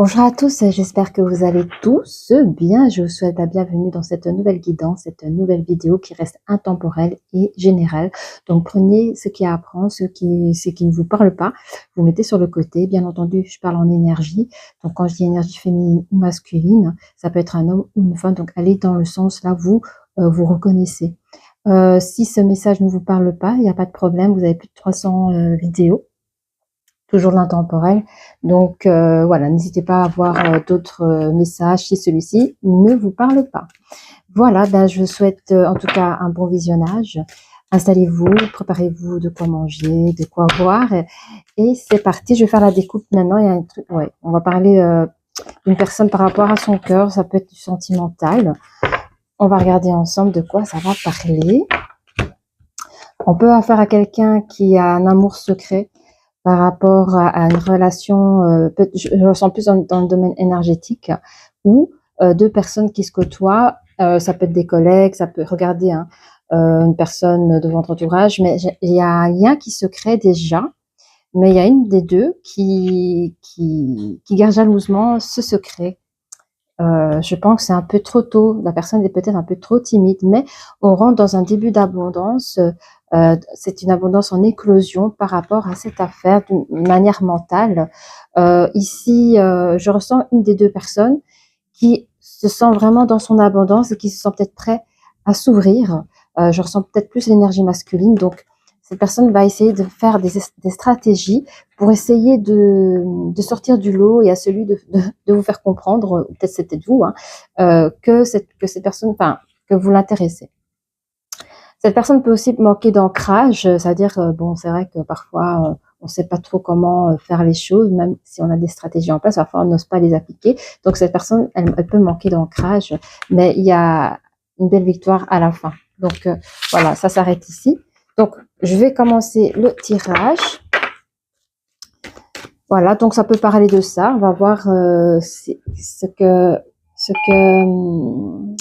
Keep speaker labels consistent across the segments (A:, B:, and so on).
A: Bonjour à tous, j'espère que vous allez tous bien. Je vous souhaite la bienvenue dans cette nouvelle guidance, cette nouvelle vidéo qui reste intemporelle et générale. Donc prenez ce qui est à apprendre, ce qui ne vous parle pas, vous mettez sur le côté. Bien entendu, je parle en énergie. Donc quand je dis énergie féminine ou masculine, ça peut être un homme ou une femme. Donc allez dans le sens là, vous reconnaissez. Si ce message ne vous parle pas, il n'y a pas de problème, vous avez plus de 300 vidéos. Toujours de l'intemporel. Donc voilà, n'hésitez pas à avoir d'autres messages si celui-ci ne vous parle pas. Voilà, ben, je vous souhaite en tout cas un bon visionnage. Installez-vous, préparez-vous de quoi manger, de quoi boire. Et c'est parti, je vais faire la découpe maintenant. Il y a un truc, ouais, on va parler d'une personne par rapport à son cœur, ça peut être du sentimental. On va regarder ensemble de quoi ça va parler. On peut affaire à quelqu'un qui a un amour secret par rapport à une relation, je ressens plus dans le domaine énergétique, où deux personnes qui se côtoient, ça peut être des collègues, ça peut regarder une personne de votre entourage, mais il y a un lien qui se crée déjà, mais il y a une des deux qui garde jalousement ce secret. Je pense que c'est un peu trop tôt, la personne est peut-être un peu trop timide, mais on rentre dans un début d'abondance. C'est une abondance en éclosion par rapport à cette affaire d'une manière mentale. Ici, je ressens une des deux personnes qui se sent vraiment dans son abondance et qui se sent peut-être prêt à s'ouvrir. Je ressens peut-être plus l'énergie masculine, donc cette personne va essayer de faire des stratégies pour essayer de sortir du lot et à celui de vous faire comprendre, peut-être c'était vous, que cette personne, enfin, que vous l'intéressez. Cette personne peut aussi manquer d'ancrage, c'est-à-dire, bon, c'est vrai que parfois, on ne sait pas trop comment faire les choses, même si on a des stratégies en place, parfois on n'ose pas les appliquer. Donc cette personne, elle peut manquer d'ancrage, mais il y a une belle victoire à la fin. Donc voilà, ça s'arrête ici. Donc je vais commencer le tirage. Voilà, donc ça peut parler de ça. On va voir ce que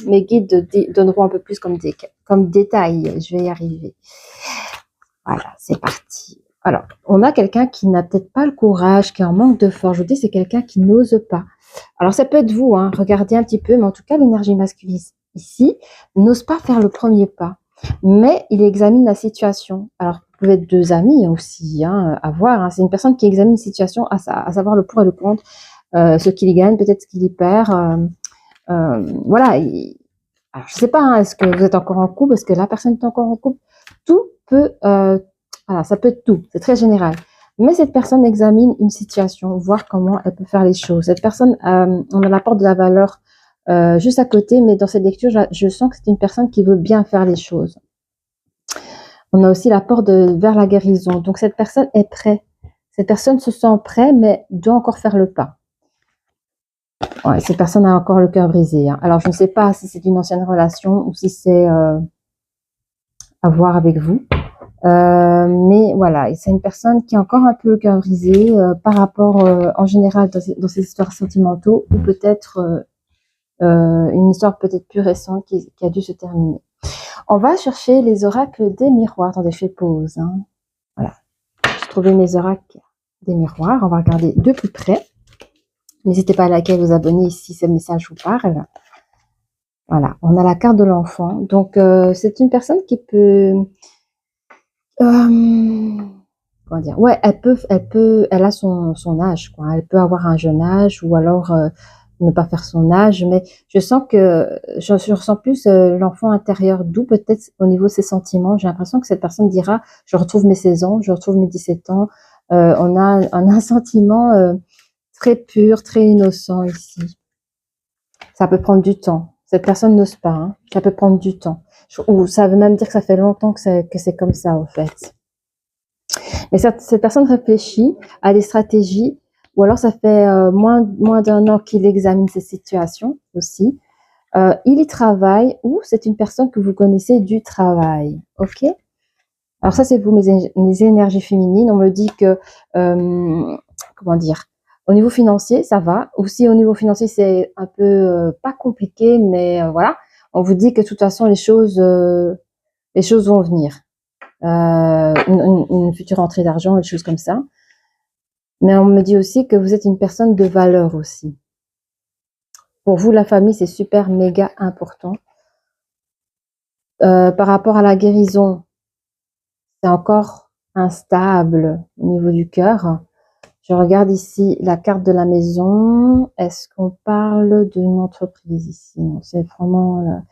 A: mes guides donneront un peu plus comme détail. Je vais y arriver. Voilà, c'est parti. Alors, on a quelqu'un qui n'a peut-être pas le courage, qui est en manque de force. Je vous dis, c'est quelqu'un qui n'ose pas. Alors, ça peut être vous, hein, regardez un petit peu, mais en tout cas, l'énergie masculine ici n'ose pas faire le premier pas. Mais il examine la situation. Alors, vous pouvez être deux amis aussi, à voir. Hein. C'est une personne qui examine une situation, à savoir le pour et le contre, ce qu'il y gagne, peut-être ce qu'il y perd. Voilà. Alors, je ne sais pas, hein, est-ce que vous êtes encore en couple? Est-ce que la personne est encore en couple? Tout peut, voilà, ça peut être tout. C'est très général. Mais cette personne examine une situation, voir comment elle peut faire les choses. Cette personne, on a l'apport de la valeur juste à côté, mais dans cette lecture, je sens que c'est une personne qui veut bien faire les choses. On a aussi l'apport vers la guérison. Donc, cette personne est prête. Cette personne se sent prête, mais doit encore faire le pas. Ouais, cette personne a encore le cœur brisé. Hein. Alors, je ne sais pas si c'est une ancienne relation ou si c'est à voir avec vous. Mais voilà, c'est une personne qui a encore un peu le cœur brisé par rapport, en général, dans ces histoires sentimentaux, ou peut-être une histoire peut-être plus récente qui a dû se terminer. On va chercher les oracles des miroirs. Attendez, je fais pause. Hein. Voilà, j'ai trouvé mes oracles des miroirs. On va regarder de plus près. N'hésitez pas à liker et vous abonner si ce message vous parle. Voilà, on a la carte de l'enfant. Donc, c'est une personne qui peut... comment dire? Ouais, elle a son âge, quoi. Elle peut avoir un jeune âge ou alors ne pas faire son âge, mais je sens que je ressens plus l'enfant intérieur doux, peut-être au niveau de ses sentiments. J'ai l'impression que cette personne dira, je retrouve mes 16 ans, je retrouve mes 17 ans. On a un sentiment très pur, très innocent ici. Ça peut prendre du temps. Cette personne n'ose pas, hein. Ça peut prendre du temps. Ou ça veut même dire que ça fait longtemps que c'est comme ça, en fait. Mais cette personne réfléchit à des stratégies, ou alors ça fait moins d'un an qu'il examine ces situations aussi. Il y travaille, ou c'est une personne que vous connaissez du travail. Ok? Alors ça, c'est vous, mes énergies féminines. On me dit que, comment dire, au niveau financier, ça va. Aussi, au niveau financier, c'est un peu pas compliqué, mais voilà. On vous dit que de toute façon, les choses vont venir. Une future entrée d'argent, des choses comme ça. Mais on me dit aussi que vous êtes une personne de valeur aussi. Pour vous, la famille, c'est super méga important. Par rapport à la guérison, c'est encore instable au niveau du cœur. Je regarde ici la carte de la maison. Est-ce qu'on parle d'une entreprise ici? Non, c'est vraiment...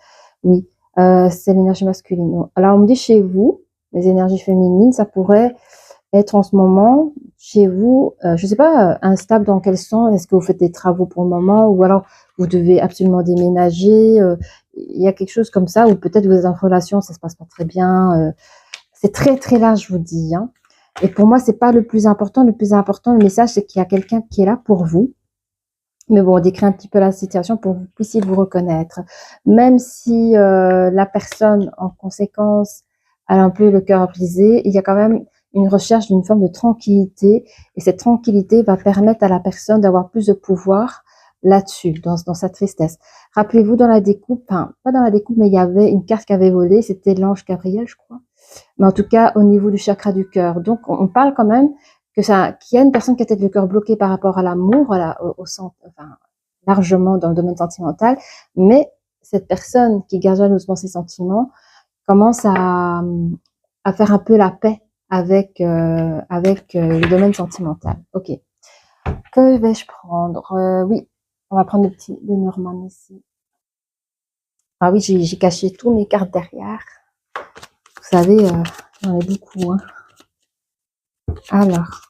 A: oui, c'est l'énergie masculine. Alors, on me dit chez vous, les énergies féminines, ça pourrait être en ce moment, chez vous, je ne sais pas, instable dans quel sens? Est-ce que vous faites des travaux pour le moment? Ou alors, vous devez absolument déménager? Il y a quelque chose comme ça? Ou peut-être vous êtes en relation, ça se passe pas très bien? C'est très, très large, je vous dis, hein. Et pour moi, c'est pas le plus important. Le plus important, le message, c'est qu'il y a quelqu'un qui est là pour vous. Mais bon, on décrit un petit peu la situation pour que vous puissiez vous reconnaître. Même si la personne, en conséquence, a un peu le cœur brisé, il y a quand même une recherche d'une forme de tranquillité. Et cette tranquillité va permettre à la personne d'avoir plus de pouvoir là-dessus, dans sa tristesse. Rappelez-vous, dans la découpe, enfin, pas dans la découpe, mais il y avait une carte qui avait volé, c'était l'ange Gabriel, je crois. Mais en tout cas, au niveau du chakra du cœur. Donc, on parle quand même qu'il y a une personne qui a peut-être le cœur bloqué par rapport à l'amour, au centre, enfin, largement dans le domaine sentimental, mais cette personne qui garde jalousement ses sentiments commence à faire un peu la paix avec le domaine sentimental. Ok. Que vais-je prendre? Oui, on va prendre le Norman ici. Ah oui, j'ai caché tous mes cartes derrière. Vous savez, j'en ai beaucoup, hein. Alors,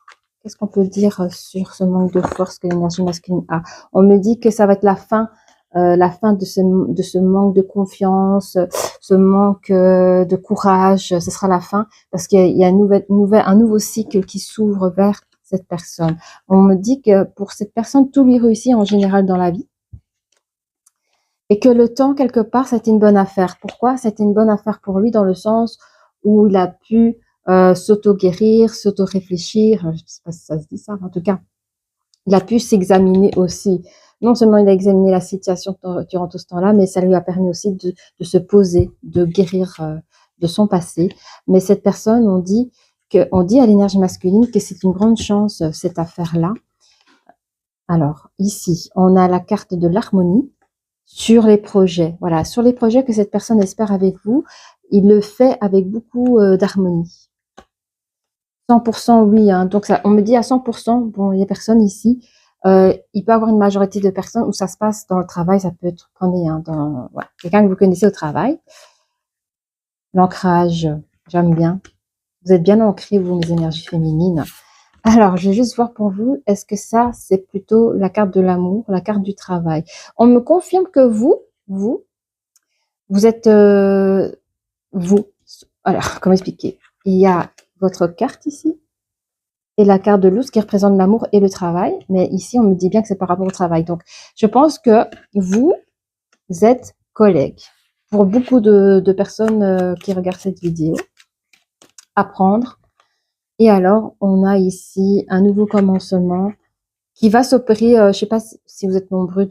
A: qu'est-ce qu'on peut dire sur ce manque de force que l'énergie masculine a? On me dit que ça va être la fin de ce manque de confiance, ce manque de courage. Ce sera la fin parce qu'il y a un nouveau cycle qui s'ouvre vers cette personne. On me dit que pour cette personne, tout lui réussit en général dans la vie et que le temps, quelque part, c'était une bonne affaire. Pourquoi? C'était une bonne affaire pour lui dans le sens où il a pu s'auto-guérir, s'auto-réfléchir. Je ne sais pas si ça se dit ça, en tout cas. Il a pu s'examiner aussi. Non seulement il a examiné la situation durant tout ce temps-là, mais ça lui a permis aussi de se poser, de guérir de son passé. Mais cette personne, on dit à l'énergie masculine que c'est une grande chance, cette affaire-là. Alors, ici, on a la carte de l'harmonie sur les projets. Voilà, sur les projets que cette personne espère avec vous, il le fait avec beaucoup d'harmonie. 100% oui, hein. Donc ça, on me dit à 100%, bon, il y a personne ici. Il peut y avoir une majorité de personnes où ça se passe dans le travail, ça peut être, prenez, hein, voilà, quelqu'un que vous connaissez au travail. L'ancrage, j'aime bien. Vous êtes bien ancrés, vous, mes énergies féminines. Alors, je vais juste voir pour vous, est-ce que ça, c'est plutôt la carte de l'amour, la carte du travail? On me confirme que vous êtes, vous. Alors, comment expliquer? Il y a votre carte ici, et la carte de l'ours qui représente l'amour et le travail. Mais ici, on me dit bien que c'est par rapport au travail. Donc, je pense que vous êtes collègues. Pour beaucoup de personnes qui regardent cette vidéo, apprendre. Et alors, on a ici un nouveau commencement qui va s'opérer. Je ne sais pas si vous êtes nombreux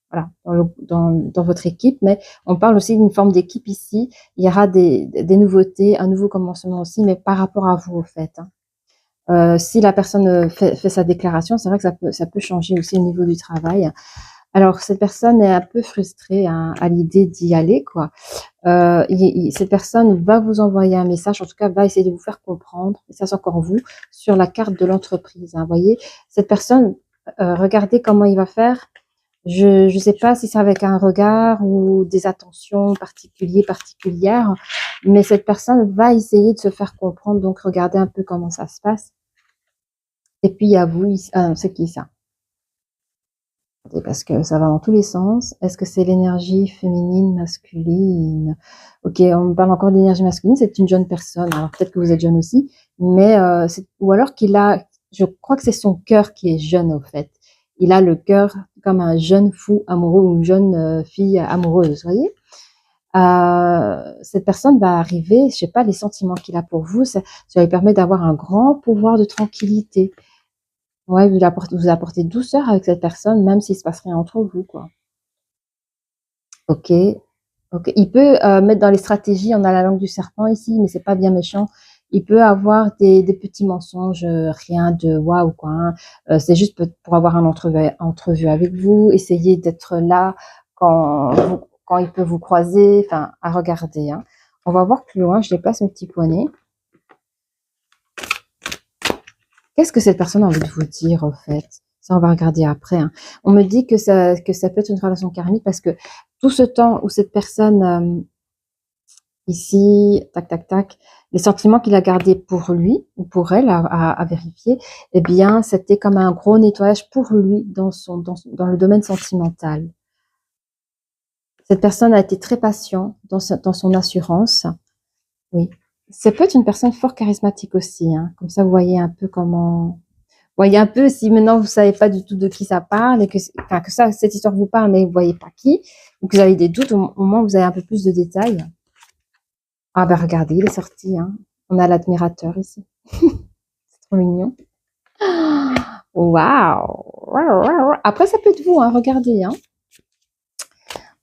A: voilà, dans votre équipe, mais on parle aussi d'une forme d'équipe ici. Il y aura des nouveautés, un nouveau commencement aussi, mais par rapport à vous, au fait, hein. Si la personne fait sa déclaration, c'est vrai que ça peut changer aussi au niveau du travail. Alors, cette personne est un peu frustrée, hein, à l'idée d'y aller, quoi. Cette personne va vous envoyer un message, en tout cas, va essayer de vous faire comprendre, et ça c'est encore vous, sur la carte de l'entreprise, hein. Vous voyez, cette personne, regardez comment il va faire. Je ne sais pas si c'est avec un regard ou des attentions particulières, mais cette personne va essayer de se faire comprendre, donc regardez un peu comment ça se passe. Et puis, il y a vous, c'est qui ça? Parce que ça va dans tous les sens. Est-ce que c'est l'énergie féminine, masculine? Ok, on me parle encore d'énergie masculine, c'est une jeune personne. Alors peut-être que vous êtes jeune aussi, mais ou alors je crois que c'est son cœur qui est jeune au fait. Il a le cœur comme un jeune fou amoureux ou une jeune fille amoureuse, vous voyez. Cette personne va arriver, je sais pas, les sentiments qu'il a pour vous, ça lui permet d'avoir un grand pouvoir de tranquillité. Ouais, vous apportez douceur avec cette personne, même s'il se passe rien entre vous, quoi. Ok, ok. Il peut mettre dans les stratégies, on a la langue du serpent ici, mais c'est pas bien méchant. il peut avoir des petits mensonges, rien de waouh quoi, hein. C'est juste pour avoir un entrevue avec vous, essayer d'être là quand il peut vous croiser, enfin, à regarder, hein. On va voir plus loin, je déplace mes petits poignets. Qu'est-ce que cette personne a envie de vous dire, au fait? Ça, on va regarder après, hein. On me dit que ça peut être une relation karmique parce que tout ce temps où cette personne, ici, tac, tac, tac, les sentiments qu'il a gardés pour lui ou pour elle à vérifier, eh bien, c'était comme un gros nettoyage pour lui dans le domaine sentimental. Cette personne a été très patient dans son assurance. Oui. Ça peut être une personne fort charismatique aussi, hein. Comme ça, vous voyez un peu comment... Voyez un peu si maintenant vous savez pas du tout de qui ça parle et que cette histoire vous parle, mais vous voyez pas qui, ou que vous avez des doutes, au moins vous avez un peu plus de détails. Ah ben regardez, il est sorti, hein. On a l'admirateur ici. C'est trop mignon. Waouh! Après, ça peut être vous, hein. Regardez, hein.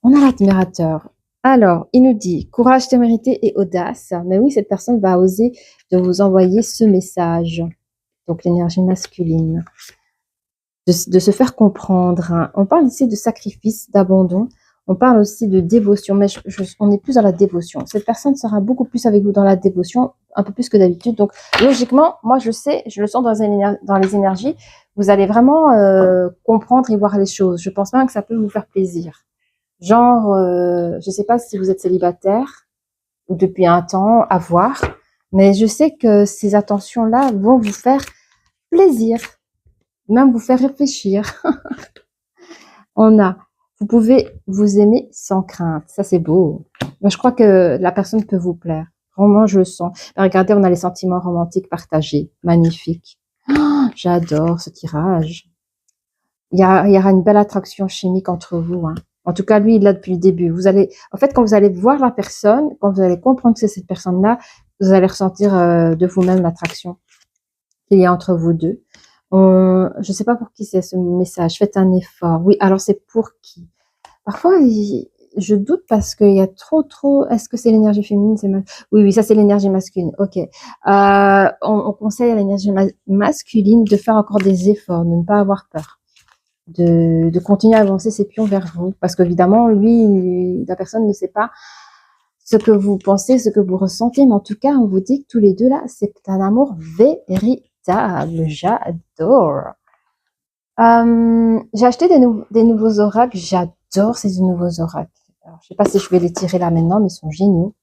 A: On a l'admirateur. Alors, il nous dit courage, témérité et audace. Mais oui, cette personne va oser de vous envoyer ce message. Donc, l'énergie masculine. De se faire comprendre, hein. On parle ici de sacrifice, d'abandon. On parle aussi de dévotion, mais on est plus dans la dévotion. Cette personne sera beaucoup plus avec vous dans la dévotion, un peu plus que d'habitude. Donc, logiquement, moi, je sais, je le sens dans les énergies, vous allez vraiment comprendre et voir les choses. Je pense même que ça peut vous faire plaisir. Genre, je sais pas si vous êtes célibataire ou depuis un temps, à voir, mais je sais que ces attentions-là vont vous faire plaisir, même vous faire réfléchir. Vous pouvez vous aimer sans crainte. Ça, c'est beau. Moi, je crois que la personne peut vous plaire. Vraiment, je le sens. Regardez, on a les sentiments romantiques partagés. Magnifique. Oh, j'adore ce tirage. Il y aura une belle attraction chimique entre vous, hein. En tout cas, lui, il l'a depuis le début. En fait, quand vous allez voir la personne, quand vous allez comprendre que c'est cette personne-là, vous allez ressentir de vous-même l'attraction qu'il y a entre vous deux. Je ne sais pas pour qui c'est ce message. Faites un effort. Oui, alors c'est pour qui? Parfois, je doute parce qu'il y a trop. Est-ce que c'est l'énergie féminine? Oui, ça c'est l'énergie masculine. Ok. On conseille à l'énergie masculine de faire encore des efforts, de ne pas avoir peur, de continuer à avancer ses pions vers vous, parce qu'évidemment, la personne ne sait pas ce que vous pensez, ce que vous ressentez, mais en tout cas, on vous dit que tous les deux là, c'est un amour véritable. J'adore. J'ai acheté des nouveaux oracles. J'adore ces nouveaux oracles. Alors, je sais pas si je vais les tirer là maintenant, mais ils sont géniaux.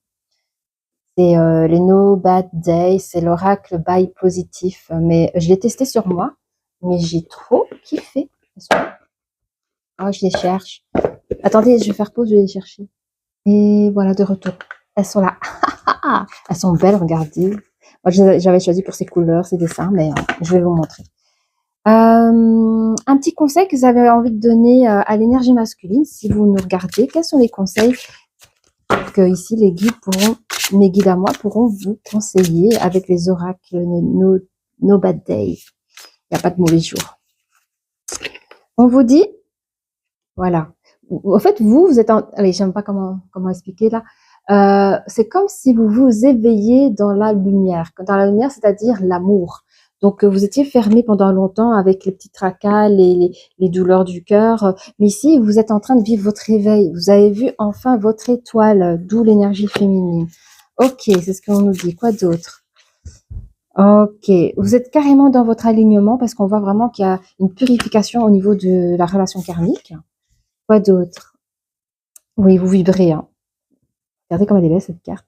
A: C'est les No Bad Day. C'est l'oracle Bail positif. Mais je l'ai testé sur moi, mais j'ai trop kiffé. Oh, je les cherche. Attendez, je vais faire pause, je vais les chercher. Et voilà, de retour. Elles sont là. Elles sont belles, regardez. Moi, j'avais choisi pour ces couleurs, ces dessins, mais je vais vous montrer. Un petit conseil que vous avez envie de donner à l'énergie masculine, si vous nous regardez, quels sont les conseils que ici mes guides à moi pourront vous conseiller avec les oracles no bad day. Il n'y a pas de mauvais jour. On vous dit, voilà. En fait, vous êtes allez, j'aime pas comment expliquer là. C'est comme si vous vous éveillez dans la lumière. Dans la lumière, c'est-à-dire l'amour. Donc, vous étiez fermé pendant longtemps avec les petits tracas, les douleurs du cœur. Mais ici, vous êtes en train de vivre votre réveil. Vous avez vu enfin votre étoile, d'où l'énergie féminine. Ok, c'est ce qu'on nous dit. Quoi d'autre? Ok, vous êtes carrément dans votre alignement parce qu'on voit vraiment qu'il y a une purification au niveau de la relation karmique. Quoi d'autre? Oui, vous vibrez, hein. Regardez comme elle est belle cette carte.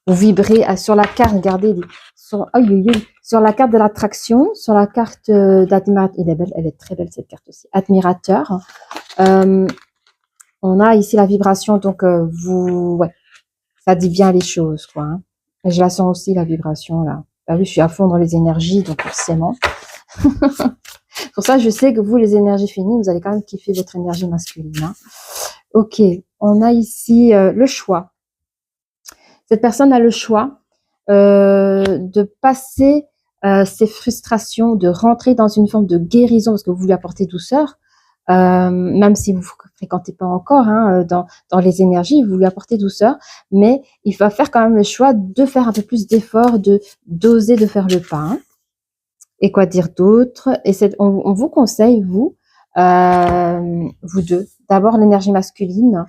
A: Vous vibrez sur la carte, regardez, sur la carte de l'attraction, sur la carte d'admirateur. Elle est belle, elle est très belle cette carte aussi. Admirateur. On a ici la vibration, donc ça dit bien les choses, quoi, hein. Et je la sens aussi la vibration là. Bah oui, je suis à fond dans les énergies, donc forcément. Pour ça, je sais que vous, les énergies féminines, vous allez quand même kiffer votre énergie masculine, hein. Ok, on a ici le choix. Cette personne a le choix de passer ses frustrations, de rentrer dans une forme de guérison, parce que vous lui apportez douceur, même si vous ne fréquentez pas encore hein, dans les énergies, vous lui apportez douceur, mais il va faire quand même le choix de faire un peu plus d'efforts, d'oser de faire le pas. Hein. Et quoi dire d'autre? Et on vous conseille, vous deux, d'abord l'énergie masculine,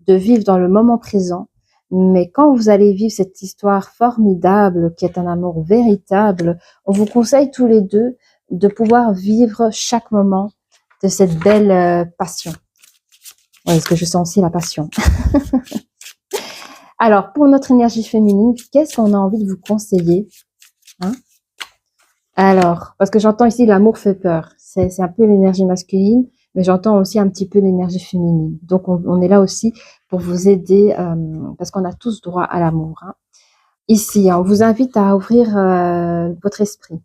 A: de vivre dans le moment présent. Mais quand vous allez vivre cette histoire formidable, qui est un amour véritable, on vous conseille tous les deux de pouvoir vivre chaque moment de cette belle passion. Oui, parce que je sens aussi la passion. Alors, pour notre énergie féminine, qu'est-ce qu'on a envie de vous conseiller hein? Alors, parce que j'entends ici l'amour fait peur. C'est un peu l'énergie masculine, mais j'entends aussi un petit peu l'énergie féminine. Donc, on est là aussi pour vous aider, parce qu'on a tous droit à l'amour. Hein. Ici, on vous invite à ouvrir votre esprit.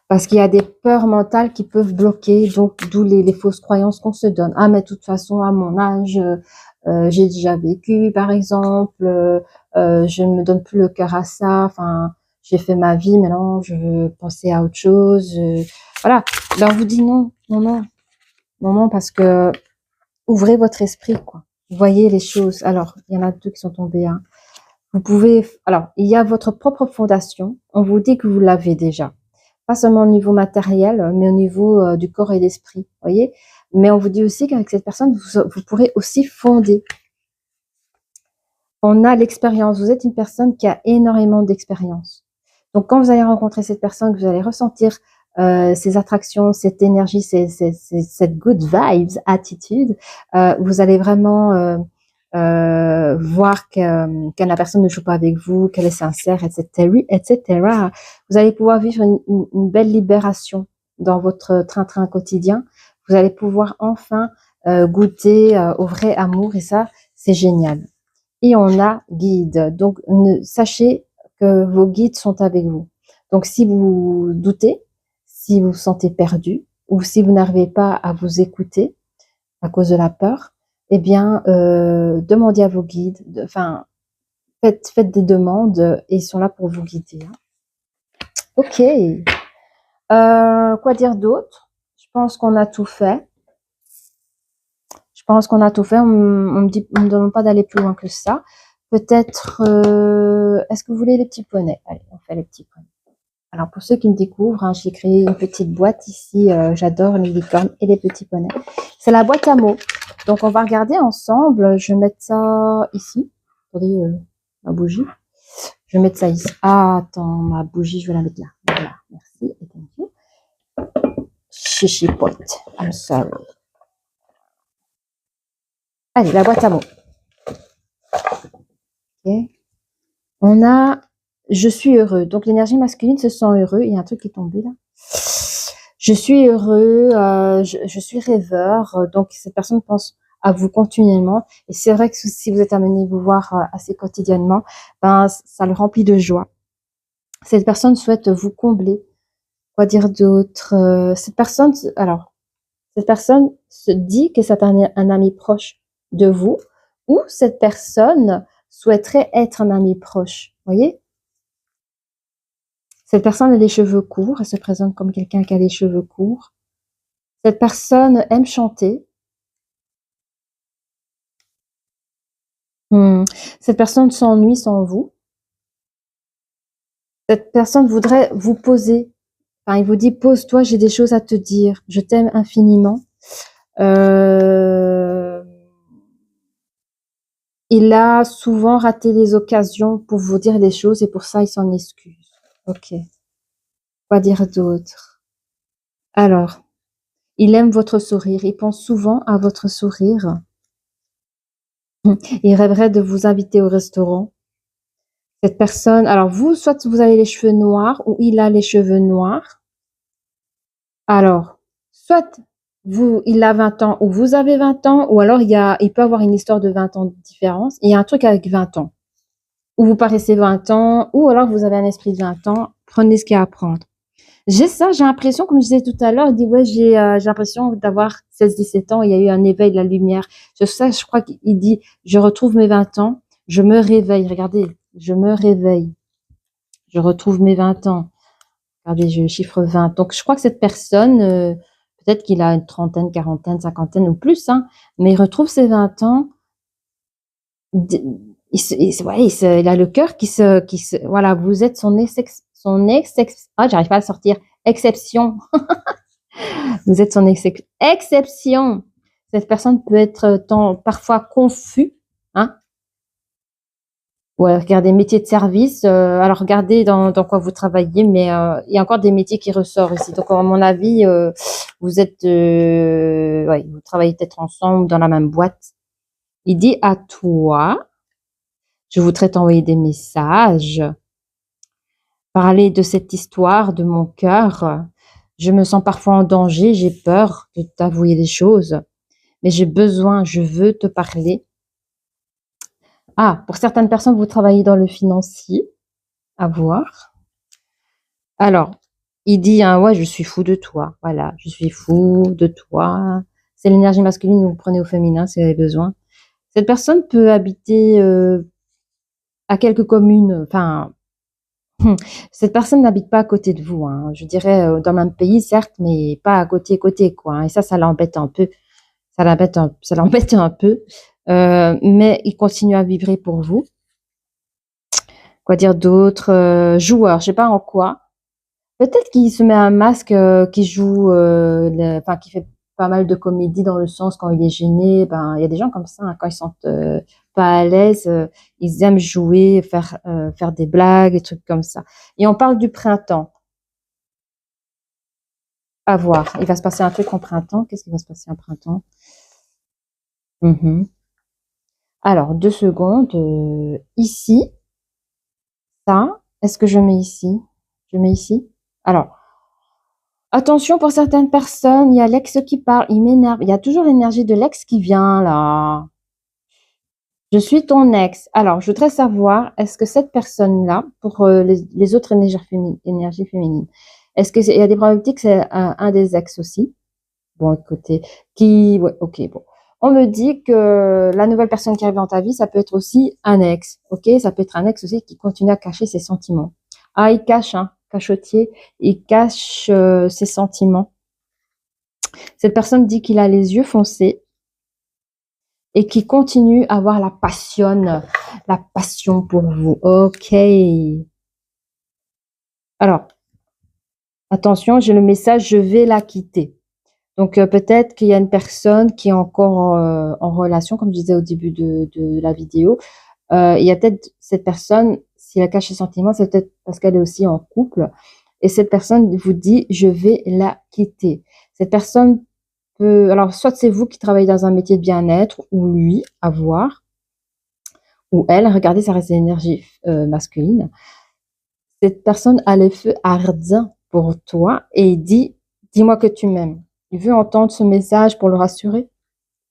A: Parce qu'il y a des peurs mentales qui peuvent bloquer, donc d'où les fausses croyances qu'on se donne. Ah, mais de toute façon, à mon âge, j'ai déjà vécu, par exemple, je ne me donne plus le cœur à ça, enfin, j'ai fait ma vie, maintenant je veux penser à autre chose. Voilà, ben, on vous dit non, non, non, non, non, parce que ouvrez votre esprit, quoi. Voyez les choses. Alors, il y en a deux qui sont tombés. Hein. Vous pouvez, alors, il y a votre propre fondation. On vous dit que vous l'avez déjà. Pas seulement au niveau matériel, mais au niveau du corps et l'esprit, voyez. Mais on vous dit aussi qu'avec cette personne, vous pourrez aussi fonder. On a l'expérience. Vous êtes une personne qui a énormément d'expérience. Donc, quand vous allez rencontrer cette personne, vous allez ressentir ces attractions, cette énergie, cette good vibes, attitude, vous allez vraiment voir que la personne ne joue pas avec vous, qu'elle est sincère, etc., etc. Vous allez pouvoir vivre une belle libération dans votre train-train quotidien. Vous allez pouvoir enfin goûter au vrai amour et ça, c'est génial. Et on a guide. Donc, sachez que vos guides sont avec vous. Donc, si vous doutez, si vous vous sentez perdu ou si vous n'arrivez pas à vous écouter à cause de la peur, eh bien, demandez à vos guides, faites des demandes et ils sont là pour vous guider. Hein. Ok. Quoi dire d'autre? Je pense qu'on a tout fait. Je pense qu'on a tout fait. On me demande pas d'aller plus loin que ça. Peut-être, est-ce que vous voulez les petits poneys? Allez, on fait les petits poneys. Alors, pour ceux qui me découvrent, hein, j'ai créé une petite boîte ici. J'adore les licornes et les petits poneys. C'est la boîte à mots. Donc, on va regarder ensemble. Je vais mettre ça ici. Attendez, ma bougie. Je vais mettre ça ici. Ah, attends, ma bougie, je vais la mettre là. Voilà, merci et thank you. Chichipote. I'm sorry. Allez, la boîte à mots. Okay. On a « je suis heureux ». Donc, l'énergie masculine se sent heureux. Il y a un truc qui est tombé là. Je suis heureux, je suis rêveur. Donc, cette personne pense à vous continuellement. Et c'est vrai que si vous êtes amené à vous voir assez quotidiennement, ben, ça le remplit de joie. Cette personne souhaite vous combler. Quoi dire d'autre? Cette personne se dit que c'est un ami proche de vous ou cette personne souhaiterait être un ami proche. Voyez? Cette personne a les cheveux courts, elle se présente comme quelqu'un qui a les cheveux courts. Cette personne aime chanter. Cette personne s'ennuie sans vous. Cette personne voudrait vous poser. Enfin, il vous dit, pose-toi, j'ai des choses à te dire. Je t'aime infiniment. Il a souvent raté les occasions pour vous dire des choses et pour ça, il s'en excuse. Ok. Quoi dire d'autre? Alors, il aime votre sourire. Il pense souvent à votre sourire. Il rêverait de vous inviter au restaurant. Cette personne, alors vous, soit vous avez les cheveux noirs ou il a les cheveux noirs. Alors, soit il a 20 ans ou vous avez 20 ans, ou alors il peut avoir une histoire de 20 ans de différence. Il y a un truc avec 20 ans. Ou vous paraissez 20 ans, ou alors vous avez un esprit de 20 ans. Prenez ce qu'il y a à prendre. J'ai l'impression, comme je disais tout à l'heure, il dit, ouais, j'ai l'impression d'avoir 16-17 ans, il y a eu un éveil de la lumière. Je crois qu'il dit, je retrouve mes 20 ans, je me réveille. Regardez, je me réveille. Je retrouve mes 20 ans. Regardez, je chiffre 20. Donc, je crois que cette personne, Peut-être qu'il a une trentaine, quarantaine, cinquantaine ou plus, hein, mais il retrouve ses 20 ans. Il a le cœur voilà, vous êtes j'arrive pas à le sortir, exception. Vous êtes son exception. Cette personne peut être parfois confus, hein. Ouais, regardez, métier de service. Alors, regardez dans quoi vous travaillez, mais il y a encore des métiers qui ressortent ici. Donc, à mon avis, vous êtes, ouais, vous travaillez peut-être ensemble dans la même boîte. Il dit à toi, je voudrais t'envoyer des messages, parler de cette histoire de mon cœur. Je me sens parfois en danger, j'ai peur de t'avouer des choses, mais je veux te parler. Ah, pour certaines personnes, vous travaillez dans le financier, à voir. Alors, il dit, hein, ouais, je suis fou de toi. Voilà, je suis fou de toi. C'est l'énergie masculine, vous prenez au féminin si vous avez besoin. Cette personne peut habiter à quelques communes, enfin, cette personne n'habite pas à côté de vous, hein. Je dirais dans le même pays, certes, mais pas à côté, quoi, hein. Et ça l'embête un peu. Ça l'embête un peu. Mais il continue à vibrer pour vous. Quoi dire d'autre? Joueur, je sais pas en quoi. Peut-être qu'il se met un masque, qui joue, enfin, qui fait pas mal de comédie dans le sens quand il est gêné. Ben, il y a des gens comme ça, hein, quand ils sont pas à l'aise, ils aiment jouer, faire des blagues, des trucs comme ça. Et on parle du printemps. À voir. Il va se passer un truc en printemps. Qu'est-ce qui va se passer en printemps? Alors, 2 secondes. Ici, ça. Est-ce que je mets ici? Je mets ici. Alors, attention pour certaines personnes, il y a l'ex qui parle, il m'énerve. Il y a toujours l'énergie de l'ex qui vient là. Je suis ton ex. Alors, je voudrais savoir, est-ce que cette personne-là, pour les autres énergies féminines, est-ce qu'il y a des probabilités que c'est un des ex aussi? Bon, écoutez, ouais, ok, bon. On me dit que la nouvelle personne qui arrive dans ta vie, ça peut être aussi un ex, ok? Ça peut être un ex aussi qui continue à cacher ses sentiments. Ah, il cache, hein, cachotier, il cache ses sentiments. Cette personne dit qu'il a les yeux foncés et qui continue à avoir la passion pour vous. Ok. Alors, attention, j'ai le message, je vais la quitter. Donc, peut-être qu'il y a une personne qui est encore en relation, comme je disais au début de la vidéo. Il y a peut-être cette personne, si elle cache ses sentiments, c'est peut-être parce qu'elle est aussi en couple. Et cette personne vous dit, je vais la quitter. Cette personne alors, soit c'est vous qui travaillez dans un métier de bien-être, ou lui, à voir, ou elle, regardez, ça reste l'énergie masculine. Cette personne a les feux ardents pour toi et il dit, dis-moi que tu m'aimes. Il veut entendre ce message pour le rassurer.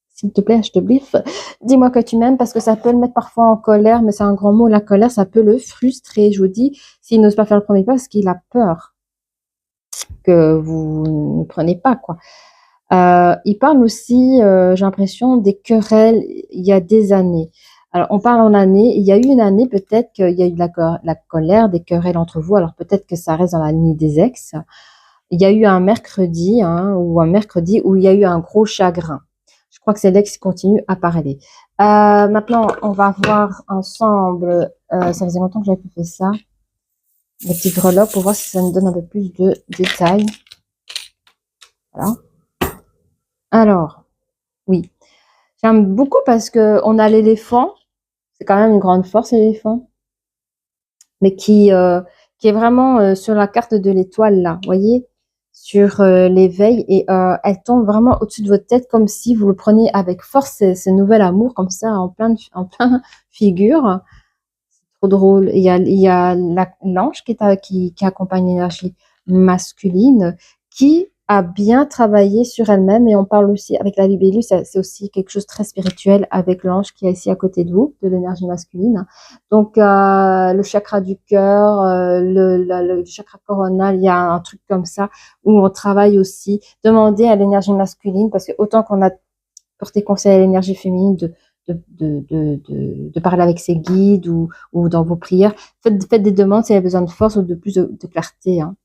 A: S'il te plaît, je te bliffe. Dis-moi que tu m'aimes parce que ça peut le mettre parfois en colère, mais c'est un grand mot, la colère, ça peut le frustrer. Je vous dis, s'il n'ose pas faire le premier pas, parce qu'il a peur que vous ne preniez pas, quoi. Il parle aussi, j'ai l'impression, des querelles il y a des années. Alors, on parle en années. Il y a eu une année, peut-être qu'il y a eu de la colère, des querelles entre vous. Alors, peut-être que ça reste dans la ligne des ex. Il y a eu un mercredi, hein, ou un mercredi où il y a eu un gros chagrin. Je crois que c'est l'ex qui continue à parler. Maintenant, on va voir ensemble. Ça faisait longtemps que j'avais plus fait ça. Les petits grelots pour voir si ça nous donne un peu plus de détails. Voilà. Alors, oui. J'aime beaucoup parce que on a l'éléphant. C'est quand même une grande force, l'éléphant. Mais qui est vraiment sur la carte de l'étoile, là. Vous voyez? Sur l'éveil. Et elle tombe vraiment au-dessus de votre tête comme si vous le preniez avec force, ce nouvel amour, comme ça, en plein figure. C'est trop drôle. Il y a l'ange qui accompagne l'énergie masculine, qui a bien travaillé sur elle-même. Et on parle aussi avec la libellule, c'est aussi quelque chose de très spirituel avec l'ange qui est ici à côté de vous, de l'énergie masculine. Donc, le chakra du cœur, le chakra coronal, il y a un truc comme ça où on travaille aussi. Demandez à l'énergie masculine, parce que autant qu'on a porté conseil à l'énergie féminine de parler avec ses guides ou dans vos prières, faites des demandes si vous avez besoin de force ou de plus de clarté, hein.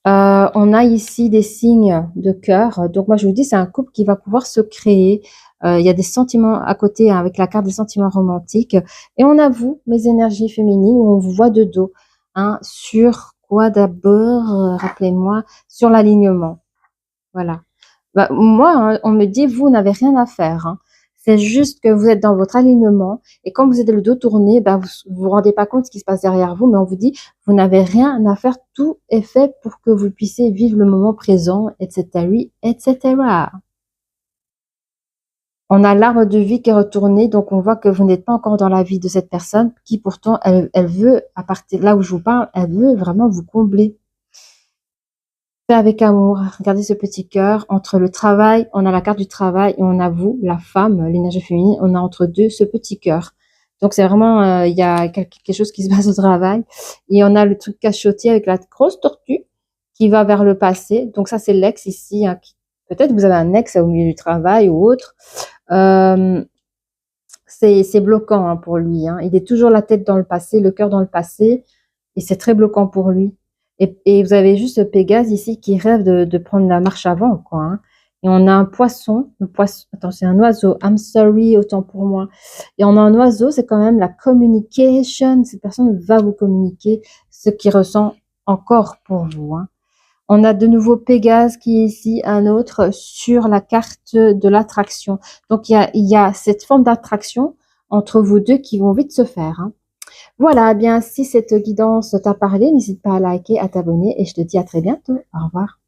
A: On a ici des signes de cœur. Donc, moi, je vous dis, c'est un couple qui va pouvoir se créer. Il y a des sentiments à côté, hein, avec la carte des sentiments romantiques. Et on a vous, mes énergies féminines, où on vous voit de dos. Hein, sur quoi d'abord, rappelez-moi, sur l'alignement. Voilà. Bah, moi, hein, on me dit, vous n'avez rien à faire. Hein. C'est juste que vous êtes dans votre alignement et quand vous êtes le dos tourné, bah, vous rendez pas compte de ce qui se passe derrière vous, mais on vous dit, vous n'avez rien à faire. Tout est fait pour que vous puissiez vivre le moment présent, etc., etc. On a l'arbre de vie qui est retourné, donc on voit que vous n'êtes pas encore dans la vie de cette personne qui pourtant, elle veut, à partir de là où je vous parle, elle veut vraiment vous combler. Fait avec amour. Regardez ce petit cœur. Entre le travail, on a la carte du travail et on a vous, la femme, l'énergie féminine. On a entre deux ce petit cœur. Donc c'est vraiment, il y a quelque chose qui se passe au travail. Et on a le truc cachotier avec la grosse tortue qui va vers le passé. Donc ça c'est l'ex ici. Hein, peut-être vous avez un ex au milieu du travail ou autre. Euh, c'est bloquant hein, pour lui. Hein. Il est toujours la tête dans le passé, le cœur dans le passé. Et c'est très bloquant pour lui. Et vous avez juste Pégase ici qui rêve de prendre la marche avant, quoi. Hein. Et on a un poisson, attends, c'est un oiseau. I'm sorry, autant pour moi. Et on a un oiseau, c'est quand même la communication. Cette personne va vous communiquer ce qu'il ressent encore pour vous. Hein. On a de nouveau Pégase qui est ici, un autre sur la carte de l'attraction. Donc, il y a cette forme d'attraction entre vous deux qui vont vite se faire. Hein. Voilà, eh bien, si cette guidance t'a parlé, n'hésite pas à liker, à t'abonner et je te dis à très bientôt. Au revoir.